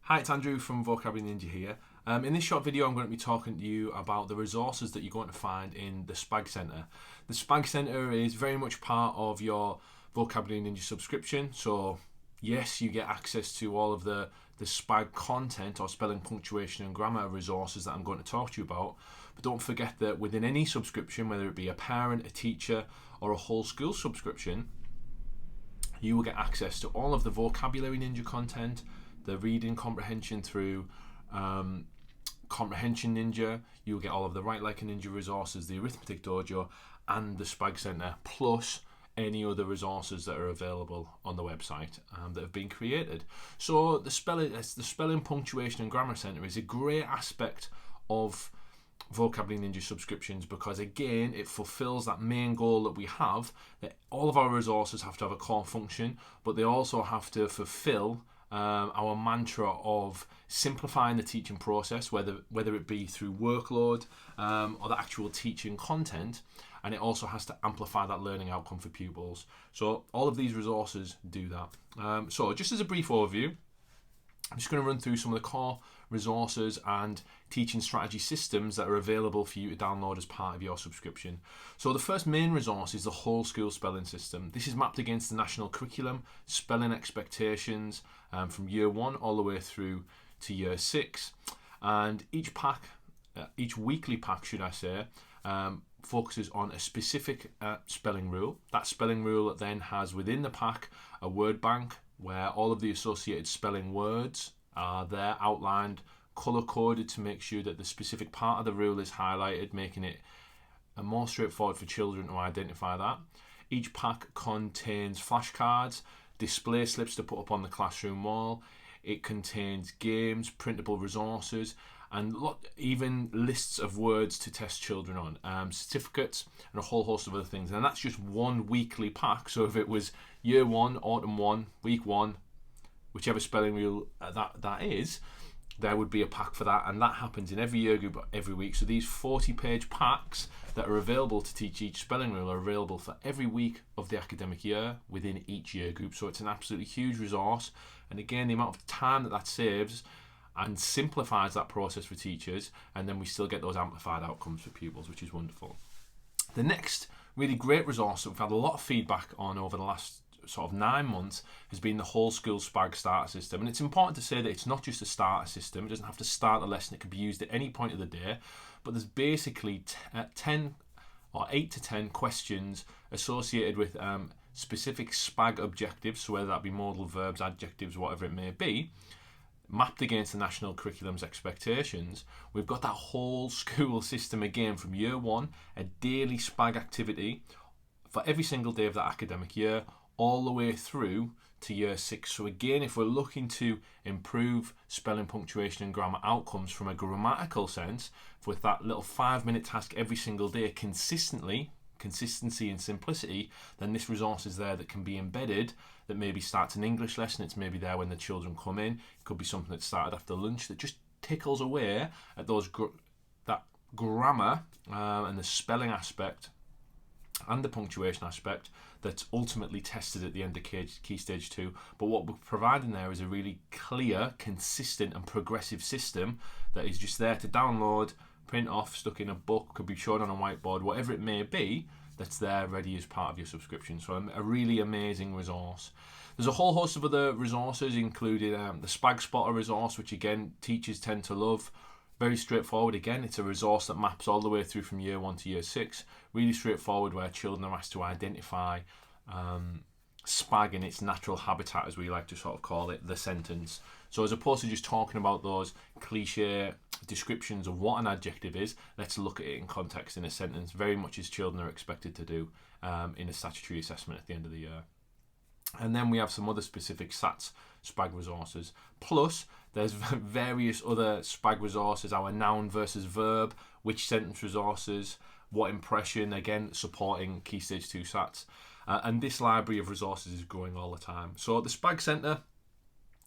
Hi, it's Andrew from Vocabulary Ninja here. In this short video, I'm going to be talking to you about the resources that you're going to find in the SPaG Centre. The SPaG Centre is very much part of your Vocabulary Ninja subscription. So, yes, you get access to all of the SPaG content or spelling, punctuation and grammar resources that I'm going to talk to you about. But don't forget that within any subscription, whether it be a parent, a teacher or a whole school subscription, you will get access to all of the Vocabulary Ninja content, the reading comprehension through Comprehension Ninja. You'll get all of the Write Like a Ninja resources, the Arithmetic Dojo and the SPaG Centre, plus any other resources that are available on the website that have been created. So the spelling, punctuation and grammar centre is a great aspect of Vocabulary Ninja subscriptions because, again, it fulfills that main goal that we have, that all of our resources have to have a core function, but they also have to fulfill our mantra of simplifying the teaching process, whether it be through workload or the actual teaching content, and it also has to amplify that learning outcome for pupils. So all of these resources do that. So just as a brief overview, I'm just going to run through some of the core resources and teaching strategy systems that are available for you to download as part of your subscription. So the first main resource is the whole school spelling system. This is mapped against the national curriculum, spelling expectations from year 1 all the way through to year 6. And each weekly pack, should I say, focuses on a specific spelling rule. That spelling rule then has within the pack a word bank where all of the associated spelling words are there outlined, colour-coded to make sure that the specific part of the rule is highlighted, making it more straightforward for children to identify that. Each pack contains flashcards, display slips to put up on the classroom wall. It contains games, printable resources, and even lists of words to test children on, certificates, and a whole host of other things. And that's just one weekly pack. So if it was year 1, autumn 1, week 1, whichever spelling rule that is, there would be a pack for that, and that happens in every year group every week. So these 40-page packs that are available to teach each spelling rule are available for every week of the academic year within each year group. So it's an absolutely huge resource, and again, the amount of time that saves and simplifies that process for teachers, and then we still get those amplified outcomes for pupils, which is wonderful. The next really great resource that we've had a lot of feedback on over the last sort of 9 months has been the whole school SPaG starter system. And it's important to say that it's not just a starter system. It doesn't have to start the lesson. It can be used at any point of the day. But there's basically 10 or 8 to 10 questions associated with specific SPaG objectives, so whether that be modal verbs, adjectives, whatever it may be, mapped against the national curriculum's expectations. We've got that whole school system again from year 1, a daily SPaG activity for every single day of that academic year, all the way through to year 6. So again, if we're looking to improve spelling, punctuation and grammar outcomes from a grammatical sense, with that little 5-minute task every single day consistency and simplicity, then this resource is there that can be embedded, that maybe starts an English lesson. It's maybe there when the children come in. It could be something that started after lunch that just tickles away at those that grammar and the spelling aspect and the punctuation aspect that's ultimately tested at the end of Key Stage 2. But what we're providing there is a really clear, consistent and progressive system that is just there to download, print off, stuck in a book, could be shown on a whiteboard, whatever it may be, that's there ready as part of your subscription. So a really amazing resource. There's a whole host of other resources, including the Spagspotter Resource, which again teachers tend to love. Very straightforward. Again, it's a resource that maps all the way through from year 1 to year 6. Really straightforward, where children are asked to identify SPaG in its natural habitat, as we like to sort of call it, the sentence. So as opposed to just talking about those cliche descriptions of what an adjective is, let's look at it in context in a sentence, very much as children are expected to do in a statutory assessment at the end of the year. And then we have some other specific SATs SPaG resources. Plus, there's various other SPaG resources, our noun versus verb, which sentence resources, what impression, again, supporting Key Stage 2 SATs. And this library of resources is growing all the time. So the SPaG Centre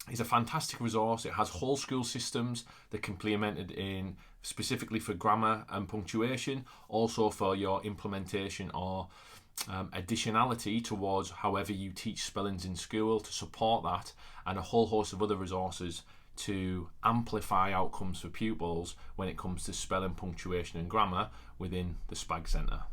is a fantastic resource. It has whole school systems that can be implemented in specifically for grammar and punctuation, also for your implementation or additionality towards however you teach spellings in school to support that, and a whole host of other resources to amplify outcomes for pupils when it comes to spelling, punctuation and grammar within the SPaG Centre.